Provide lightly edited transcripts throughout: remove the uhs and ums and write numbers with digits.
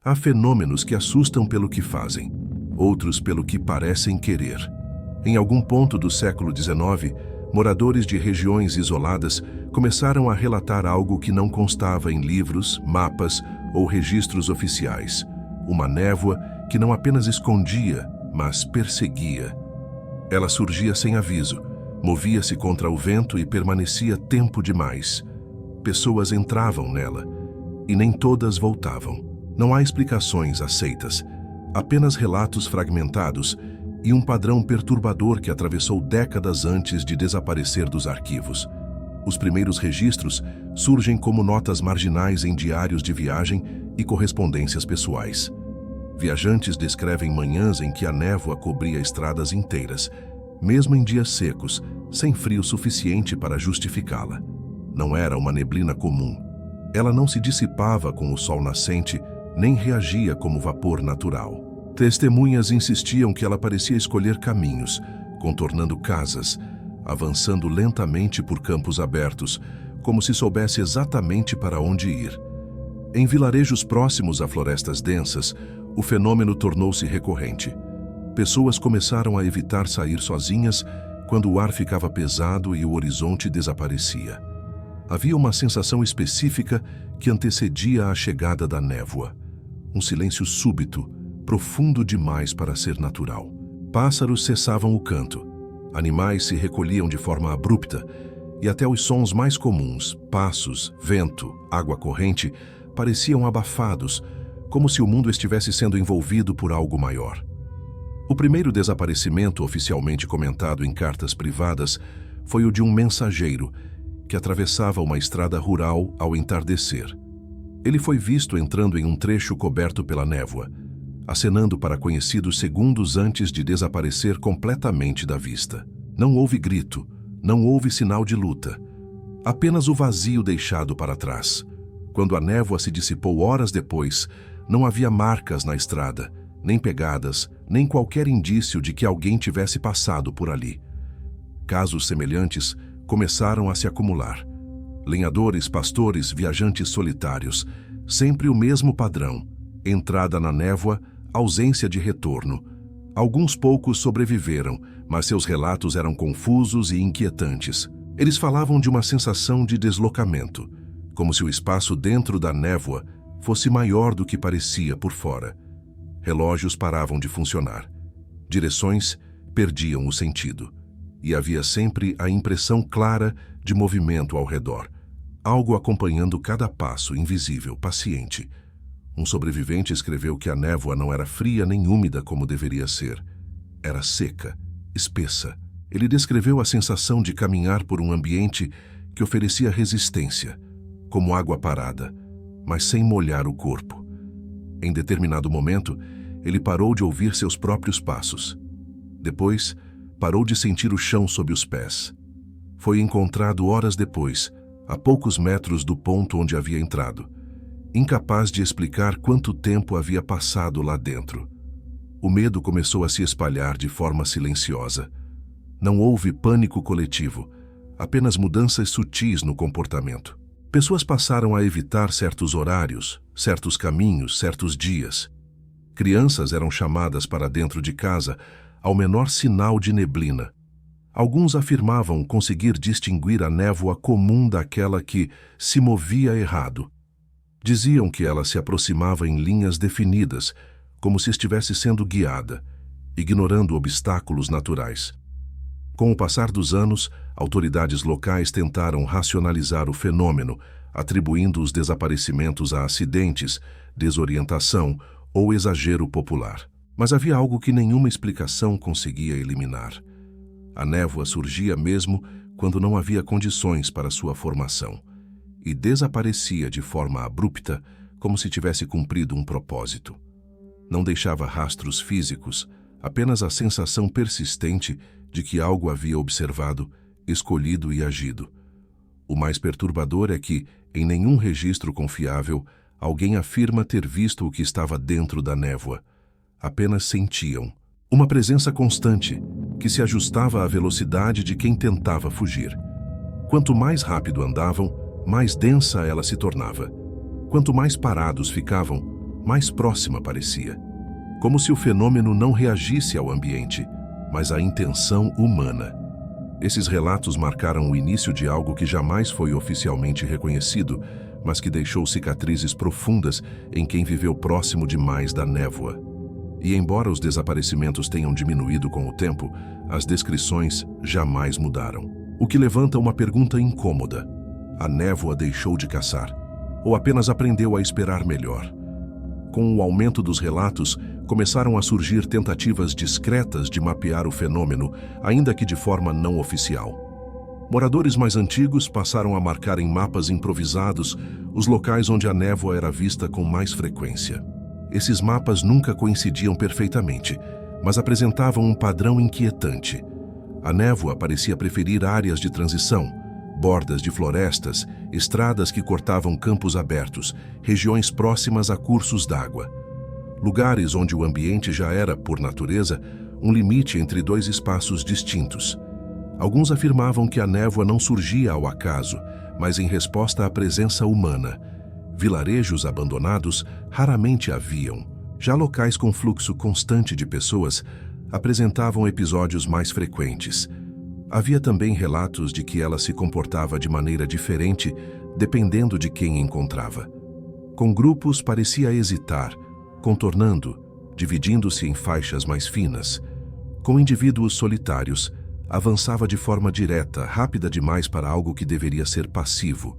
Há fenômenos que assustam pelo que fazem, outros pelo que parecem querer. Em algum ponto do século XIX, moradores de regiões isoladas começaram a relatar algo que não constava em livros, mapas ou registros oficiais. Uma névoa que não apenas escondia, mas perseguia. Ela surgia sem aviso, movia-se contra o vento e permanecia tempo demais. Pessoas entravam nela, e nem todas voltavam. Não há explicações aceitas, apenas relatos fragmentados e um padrão perturbador que atravessou décadas antes de desaparecer dos arquivos. Os primeiros registros surgem como notas marginais em diários de viagem e correspondências pessoais. Viajantes descrevem manhãs em que a névoa cobria estradas inteiras, mesmo em dias secos, sem frio suficiente para justificá-la. Não era uma neblina comum. Ela não se dissipava com o sol nascente, nem reagia como vapor natural. Testemunhas insistiam que ela parecia escolher caminhos, contornando casas, avançando lentamente por campos abertos, como se soubesse exatamente para onde ir. Em vilarejos próximos a florestas densas, o fenômeno tornou-se recorrente. Pessoas começaram a evitar sair sozinhas quando o ar ficava pesado e o horizonte desaparecia. Havia uma sensação específica que antecedia a chegada da névoa. Um silêncio súbito, profundo demais para ser natural. Pássaros cessavam o canto. Animais se recolhiam de forma abrupta e até os sons mais comuns, passos, vento, água corrente, pareciam abafados, como se o mundo estivesse sendo envolvido por algo maior. O primeiro desaparecimento oficialmente comentado em cartas privadas foi o de um mensageiro que atravessava uma estrada rural ao entardecer. Ele foi visto entrando em um trecho coberto pela névoa, acenando para conhecidos segundos antes de desaparecer completamente da vista. Não houve grito, não houve sinal de luta, apenas o vazio deixado para trás. Quando a névoa se dissipou horas depois, não havia marcas na estrada, nem pegadas, nem qualquer indício de que alguém tivesse passado por ali. Casos semelhantes começaram a se acumular. Lenhadores, pastores, viajantes solitários, sempre o mesmo padrão: entrada na névoa, ausência de retorno. Alguns poucos sobreviveram, mas seus relatos eram confusos e inquietantes. Eles falavam de uma sensação de deslocamento, como se o espaço dentro da névoa fosse maior do que parecia por fora. Relógios paravam de funcionar. Direções perdiam o sentido. E havia sempre a impressão clara de movimento ao redor, algo acompanhando cada passo, invisível, paciente. Um sobrevivente escreveu que a névoa não era fria nem úmida como deveria ser. Era seca, espessa. Ele descreveu a sensação de caminhar por um ambiente que oferecia resistência, como água parada, mas sem molhar o corpo. Em determinado momento, ele parou de ouvir seus próprios passos. Depois, parou de sentir o chão sob os pés. Foi encontrado horas depois, a poucos metros do ponto onde havia entrado, incapaz de explicar quanto tempo havia passado lá dentro. O medo começou a se espalhar de forma silenciosa. Não houve pânico coletivo, apenas mudanças sutis no comportamento. Pessoas passaram a evitar certos horários, certos caminhos, certos dias. Crianças eram chamadas para dentro de casa ao menor sinal de neblina. Alguns afirmavam conseguir distinguir a névoa comum daquela que se movia errado. Diziam que ela se aproximava em linhas definidas, como se estivesse sendo guiada, ignorando obstáculos naturais. Com o passar dos anos, autoridades locais tentaram racionalizar o fenômeno, atribuindo os desaparecimentos a acidentes, desorientação ou exagero popular. Mas havia algo que nenhuma explicação conseguia eliminar. A névoa surgia mesmo quando não havia condições para sua formação, e desaparecia de forma abrupta, como se tivesse cumprido um propósito. Não deixava rastros físicos, apenas a sensação persistente de que algo havia observado, escolhido e agido. O mais perturbador é que, em nenhum registro confiável, alguém afirma ter visto o que estava dentro da névoa. Apenas sentiam uma presença constante que se ajustava à velocidade de quem tentava fugir. Quanto mais rápido andavam, mais densa ela se tornava. Quanto mais parados ficavam, mais próxima parecia. Como se o fenômeno não reagisse ao ambiente, mas à intenção humana. Esses relatos marcaram o início de algo que jamais foi oficialmente reconhecido, mas que deixou cicatrizes profundas em quem viveu próximo demais da névoa. E embora os desaparecimentos tenham diminuído com o tempo, as descrições jamais mudaram. O que levanta uma pergunta incômoda. A névoa deixou de caçar? Ou apenas aprendeu a esperar melhor? Com o aumento dos relatos, começaram a surgir tentativas discretas de mapear o fenômeno, ainda que de forma não oficial. Moradores mais antigos passaram a marcar em mapas improvisados os locais onde a névoa era vista com mais frequência. Esses mapas nunca coincidiam perfeitamente, mas apresentavam um padrão inquietante. A névoa parecia preferir áreas de transição, bordas de florestas, estradas que cortavam campos abertos, regiões próximas a cursos d'água. Lugares onde o ambiente já era, por natureza, um limite entre dois espaços distintos. Alguns afirmavam que a névoa não surgia ao acaso, mas em resposta à presença humana. Vilarejos abandonados raramente haviam. Já locais com fluxo constante de pessoas apresentavam episódios mais frequentes. Havia também relatos de que ela se comportava de maneira diferente dependendo de quem encontrava. Com grupos parecia hesitar, contornando, dividindo-se em faixas mais finas. Com indivíduos solitários, avançava de forma direta, rápida demais para algo que deveria ser passivo.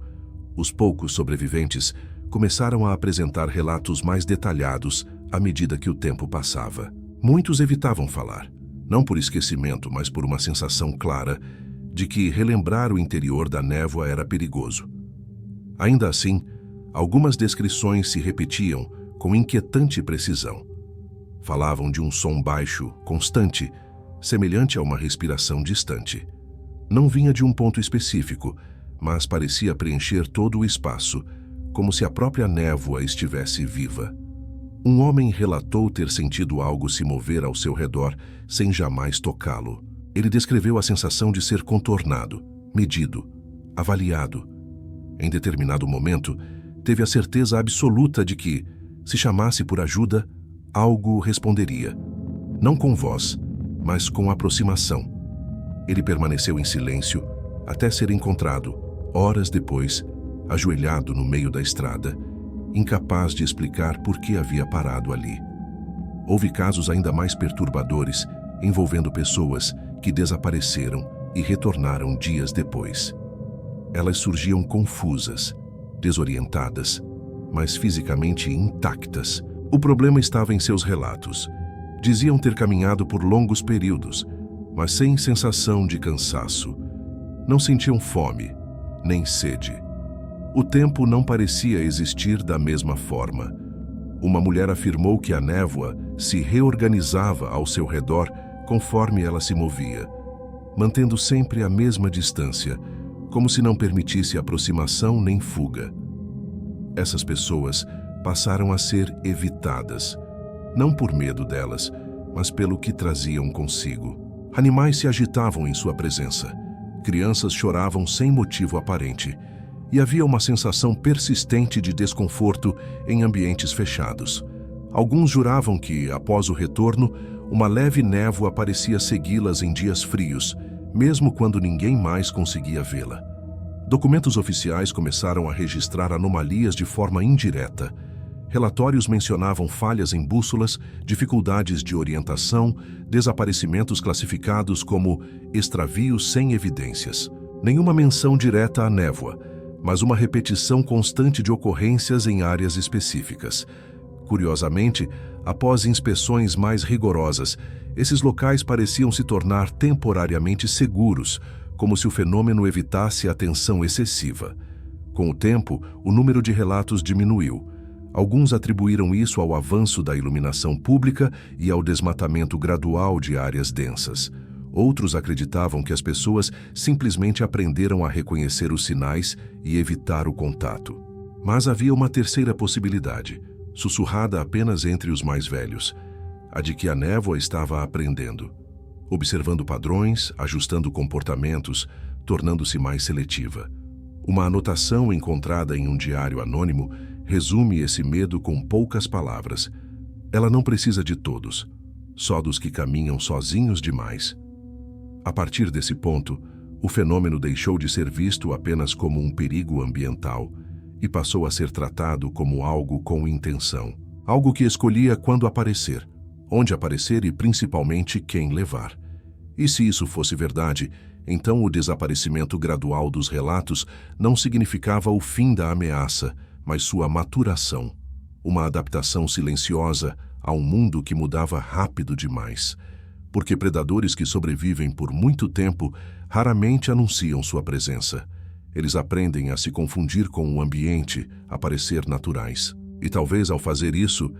Os poucos sobreviventes começaram a apresentar relatos mais detalhados à medida que o tempo passava. Muitos evitavam falar, não por esquecimento, mas por uma sensação clara de que relembrar o interior da névoa era perigoso. Ainda assim, algumas descrições se repetiam com inquietante precisão. Falavam de um som baixo, constante, semelhante a uma respiração distante. Não vinha de um ponto específico, mas parecia preencher todo o espaço, como se a própria névoa estivesse viva. Um homem relatou ter sentido algo se mover ao seu redor sem jamais tocá-lo. Ele descreveu a sensação de ser contornado, medido, avaliado. Em determinado momento, teve a certeza absoluta de que, se chamasse por ajuda, algo responderia. Não com voz, mas com aproximação. Ele permaneceu em silêncio até ser encontrado, horas depois, ajoelhado no meio da estrada, incapaz de explicar por que havia parado ali. Houve casos ainda mais perturbadores, envolvendo pessoas que desapareceram e retornaram dias depois. Elas surgiam confusas, desorientadas, mas fisicamente intactas. O problema estava em seus relatos. Diziam ter caminhado por longos períodos, mas sem sensação de cansaço. Não sentiam fome, nem sede. O tempo não parecia existir da mesma forma. Uma mulher afirmou que a névoa se reorganizava ao seu redor conforme ela se movia, mantendo sempre a mesma distância, como se não permitisse aproximação nem fuga. Essas pessoas passaram a ser evitadas, não por medo delas, mas pelo que traziam consigo. Animais se agitavam em sua presença, crianças choravam sem motivo aparente, e havia uma sensação persistente de desconforto em ambientes fechados. Alguns juravam que, após o retorno, uma leve névoa parecia segui-las em dias frios, mesmo quando ninguém mais conseguia vê-la. Documentos oficiais começaram a registrar anomalias de forma indireta. Relatórios mencionavam falhas em bússolas, dificuldades de orientação, desaparecimentos classificados como extravios sem evidências. Nenhuma menção direta à névoa, mas uma repetição constante de ocorrências em áreas específicas. Curiosamente, após inspeções mais rigorosas, esses locais pareciam se tornar temporariamente seguros, como se o fenômeno evitasse atenção excessiva. Com o tempo, o número de relatos diminuiu. Alguns atribuíram isso ao avanço da iluminação pública e ao desmatamento gradual de áreas densas. Outros acreditavam que as pessoas simplesmente aprenderam a reconhecer os sinais e evitar o contato. Mas havia uma terceira possibilidade, sussurrada apenas entre os mais velhos, a de que a névoa estava aprendendo, observando padrões, ajustando comportamentos, tornando-se mais seletiva. Uma anotação encontrada em um diário anônimo resume esse medo com poucas palavras. Ela não precisa de todos, só dos que caminham sozinhos demais. A partir desse ponto, o fenômeno deixou de ser visto apenas como um perigo ambiental e passou a ser tratado como algo com intenção. Algo que escolhia quando aparecer, onde aparecer e principalmente quem levar. E se isso fosse verdade, então o desaparecimento gradual dos relatos não significava o fim da ameaça, mas sua maturação, uma adaptação silenciosa a um mundo que mudava rápido demais. Porque predadores que sobrevivem por muito tempo raramente anunciam sua presença. Eles aprendem a se confundir com o ambiente, a parecer naturais. E talvez ao fazer isso,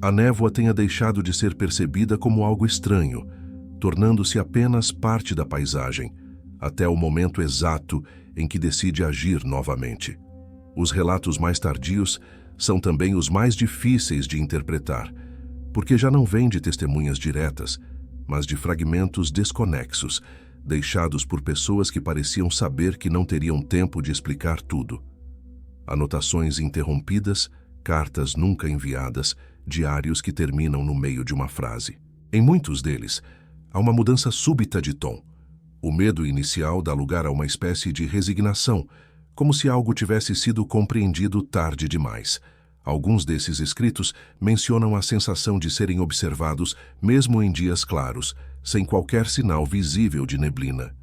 a névoa tenha deixado de ser percebida como algo estranho, tornando-se apenas parte da paisagem, até o momento exato em que decide agir novamente. Os relatos mais tardios são também os mais difíceis de interpretar, porque já não vêm de testemunhas diretas, mas de fragmentos desconexos, deixados por pessoas que pareciam saber que não teriam tempo de explicar tudo. Anotações interrompidas, cartas nunca enviadas, diários que terminam no meio de uma frase. Em muitos deles, há uma mudança súbita de tom. O medo inicial dá lugar a uma espécie de resignação, como se algo tivesse sido compreendido tarde demais. Alguns desses escritos mencionam a sensação de serem observados mesmo em dias claros, sem qualquer sinal visível de neblina.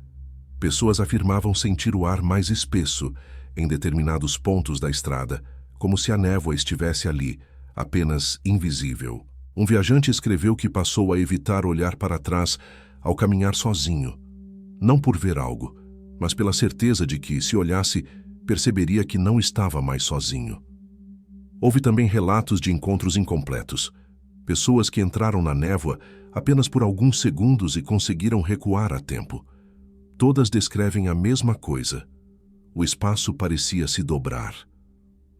Pessoas afirmavam sentir o ar mais espesso em determinados pontos da estrada, como se a névoa estivesse ali, apenas invisível. Um viajante escreveu que passou a evitar olhar para trás ao caminhar sozinho, não por ver algo, mas pela certeza de que, se olhasse, perceberia que não estava mais sozinho. Houve também relatos de encontros incompletos, pessoas que entraram na névoa apenas por alguns segundos e conseguiram recuar a tempo. Todas descrevem a mesma coisa. O espaço parecia se dobrar.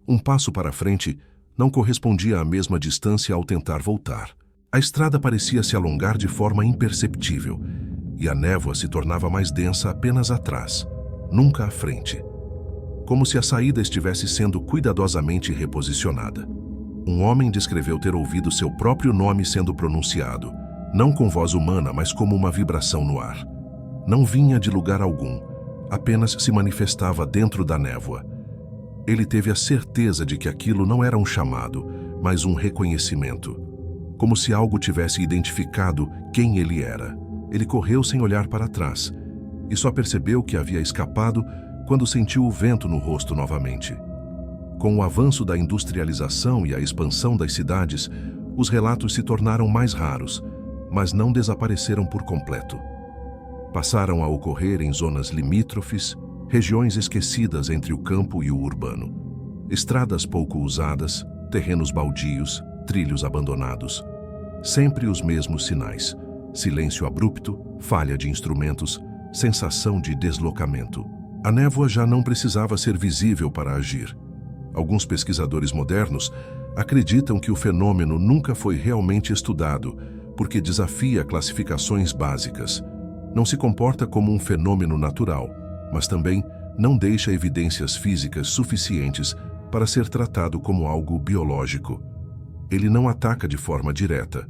Um passo para frente não correspondia à mesma distância ao tentar voltar. A estrada parecia se alongar de forma imperceptível, e a névoa se tornava mais densa apenas atrás, nunca à frente. Como se a saída estivesse sendo cuidadosamente reposicionada. Um homem descreveu ter ouvido seu próprio nome sendo pronunciado, não com voz humana, mas como uma vibração no ar. Não vinha de lugar algum, apenas se manifestava dentro da névoa. Ele teve a certeza de que aquilo não era um chamado, mas um reconhecimento. Como se algo tivesse identificado quem ele era. Ele correu sem olhar para trás, e só percebeu que havia escapado quando sentiu o vento no rosto novamente. Com o avanço da industrialização e a expansão das cidades, os relatos se tornaram mais raros, mas não desapareceram por completo. Passaram a ocorrer em zonas limítrofes, regiões esquecidas entre o campo e o urbano. Estradas pouco usadas, terrenos baldios, trilhos abandonados. Sempre os mesmos sinais: silêncio abrupto, falha de instrumentos, sensação de deslocamento. A névoa já não precisava ser visível para agir. Alguns pesquisadores modernos acreditam que o fenômeno nunca foi realmente estudado, porque desafia classificações básicas. Não se comporta como um fenômeno natural, mas também não deixa evidências físicas suficientes para ser tratado como algo biológico. Ele não ataca de forma direta,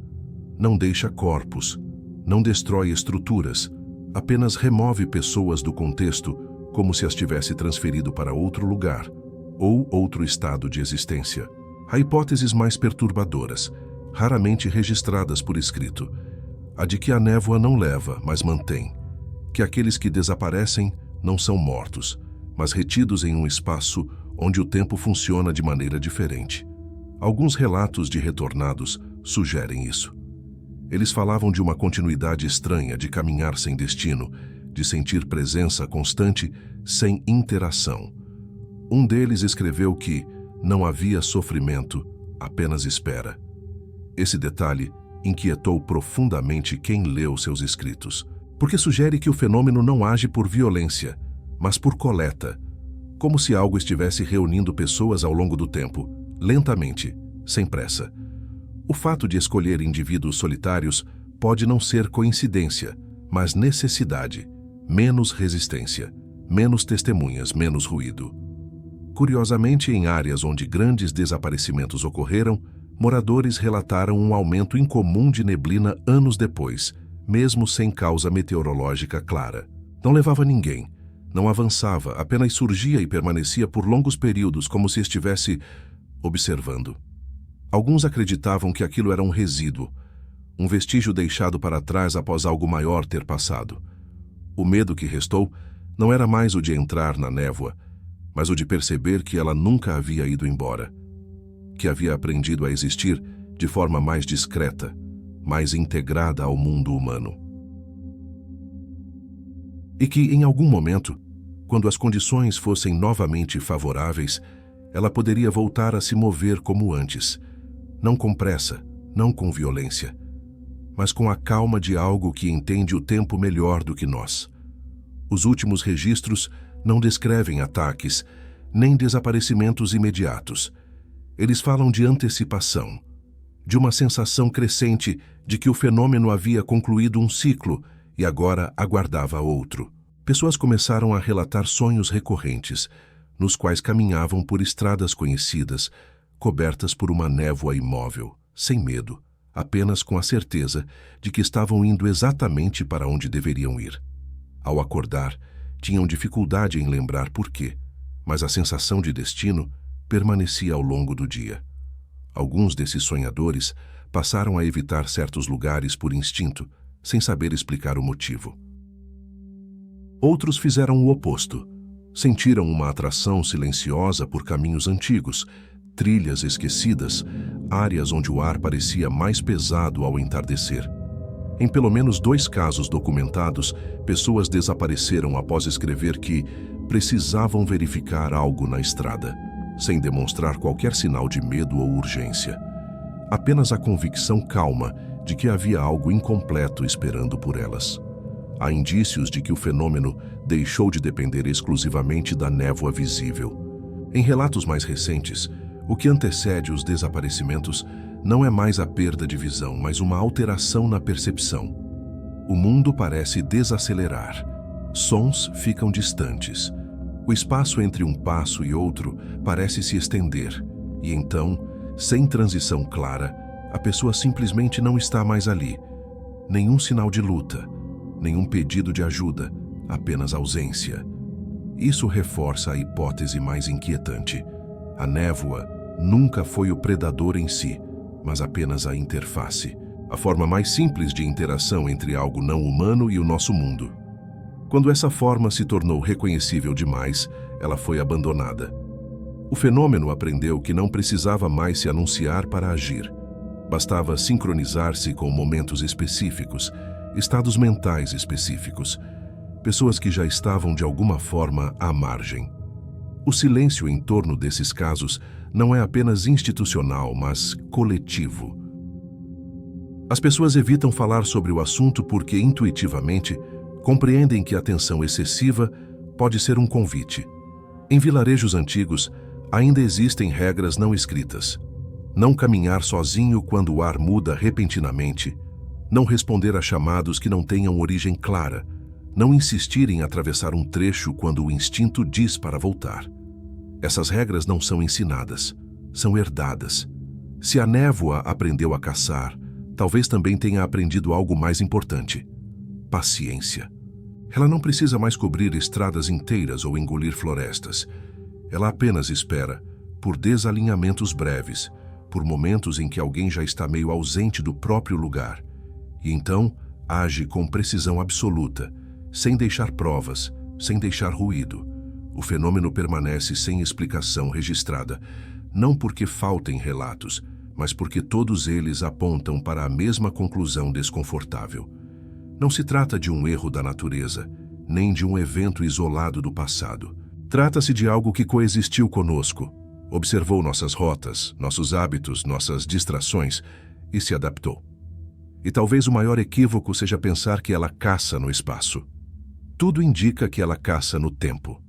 não deixa corpos, não destrói estruturas, apenas remove pessoas do contexto como se as tivesse transferido para outro lugar ou outro estado de existência. Há hipóteses mais perturbadoras, raramente registradas por escrito. A de que a névoa não leva, mas mantém. Que aqueles que desaparecem não são mortos, mas retidos em um espaço onde o tempo funciona de maneira diferente. Alguns relatos de retornados sugerem isso. Eles falavam de uma continuidade estranha de caminhar sem destino, de sentir presença constante sem interação. Um deles escreveu que não havia sofrimento, apenas espera. Esse detalhe inquietou profundamente quem leu seus escritos, porque sugere que o fenômeno não age por violência, mas por coleta, como se algo estivesse reunindo pessoas ao longo do tempo, lentamente, sem pressa. O fato de escolher indivíduos solitários pode não ser coincidência, mas necessidade, menos resistência, menos testemunhas, menos ruído. Curiosamente, em áreas onde grandes desaparecimentos ocorreram, moradores relataram um aumento incomum de neblina anos depois, mesmo sem causa meteorológica clara. Não levava ninguém, não avançava, apenas surgia e permanecia por longos períodos como se estivesse observando. Alguns acreditavam que aquilo era um resíduo, um vestígio deixado para trás após algo maior ter passado. O medo que restou não era mais o de entrar na névoa, mas o de perceber que ela nunca havia ido embora, que havia aprendido a existir de forma mais discreta, mais integrada ao mundo humano. E que, em algum momento, quando as condições fossem novamente favoráveis, ela poderia voltar a se mover como antes, não com pressa, não com violência, mas com a calma de algo que entende o tempo melhor do que nós. Os últimos registros não descrevem ataques, nem desaparecimentos imediatos. Eles falam de antecipação, de uma sensação crescente de que o fenômeno havia concluído um ciclo e agora aguardava outro. Pessoas começaram a relatar sonhos recorrentes, nos quais caminhavam por estradas conhecidas, cobertas por uma névoa imóvel, sem medo, apenas com a certeza de que estavam indo exatamente para onde deveriam ir. Ao acordar, tinham dificuldade em lembrar por quê, mas a sensação de destino permanecia ao longo do dia. Alguns desses sonhadores passaram a evitar certos lugares por instinto, sem saber explicar o motivo. Outros fizeram o oposto. Sentiram uma atração silenciosa por caminhos antigos, trilhas esquecidas, áreas onde o ar parecia mais pesado ao entardecer. Em pelo menos 2 casos documentados, pessoas desapareceram após escrever que precisavam verificar algo na estrada, sem demonstrar qualquer sinal de medo ou urgência. Apenas a convicção calma de que havia algo incompleto esperando por elas. Há indícios de que o fenômeno deixou de depender exclusivamente da névoa visível. Em relatos mais recentes, o que antecede os desaparecimentos não é mais a perda de visão, mas uma alteração na percepção. O mundo parece desacelerar. Sons ficam distantes. O espaço entre um passo e outro parece se estender. E então, sem transição clara, a pessoa simplesmente não está mais ali. Nenhum sinal de luta, nenhum pedido de ajuda, apenas ausência. Isso reforça a hipótese mais inquietante. A névoa nunca foi o predador em si, mas apenas a interface, a forma mais simples de interação entre algo não humano e o nosso mundo. Quando essa forma se tornou reconhecível demais, ela foi abandonada. O fenômeno aprendeu que não precisava mais se anunciar para agir. Bastava sincronizar-se com momentos específicos, estados mentais específicos, pessoas que já estavam de alguma forma à margem. O silêncio em torno desses casos não é apenas institucional, mas coletivo. As pessoas evitam falar sobre o assunto porque, intuitivamente, compreendem que a atenção excessiva pode ser um convite. Em vilarejos antigos, ainda existem regras não escritas. Não caminhar sozinho quando o ar muda repentinamente, não responder a chamados que não tenham origem clara, não insistir em atravessar um trecho quando o instinto diz para voltar. Essas regras não são ensinadas, são herdadas. Se a névoa aprendeu a caçar, talvez também tenha aprendido algo mais importante: paciência. Ela não precisa mais cobrir estradas inteiras ou engolir florestas. Ela apenas espera por desalinhamentos breves, por momentos em que alguém já está meio ausente do próprio lugar. E então age com precisão absoluta, sem deixar provas, sem deixar ruído. O fenômeno permanece sem explicação registrada, não porque faltem relatos, mas porque todos eles apontam para a mesma conclusão desconfortável. Não se trata de um erro da natureza, nem de um evento isolado do passado. Trata-se de algo que coexistiu conosco, observou nossas rotas, nossos hábitos, nossas distrações e se adaptou. E talvez o maior equívoco seja pensar que ela caça no espaço. Tudo indica que ela caça no tempo,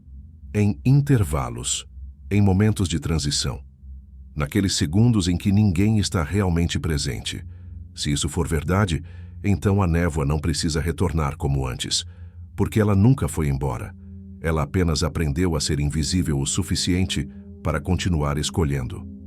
em intervalos, em momentos de transição, naqueles segundos em que ninguém está realmente presente. Se isso for verdade, então a névoa não precisa retornar como antes, porque ela nunca foi embora. Ela apenas aprendeu a ser invisível o suficiente para continuar escolhendo.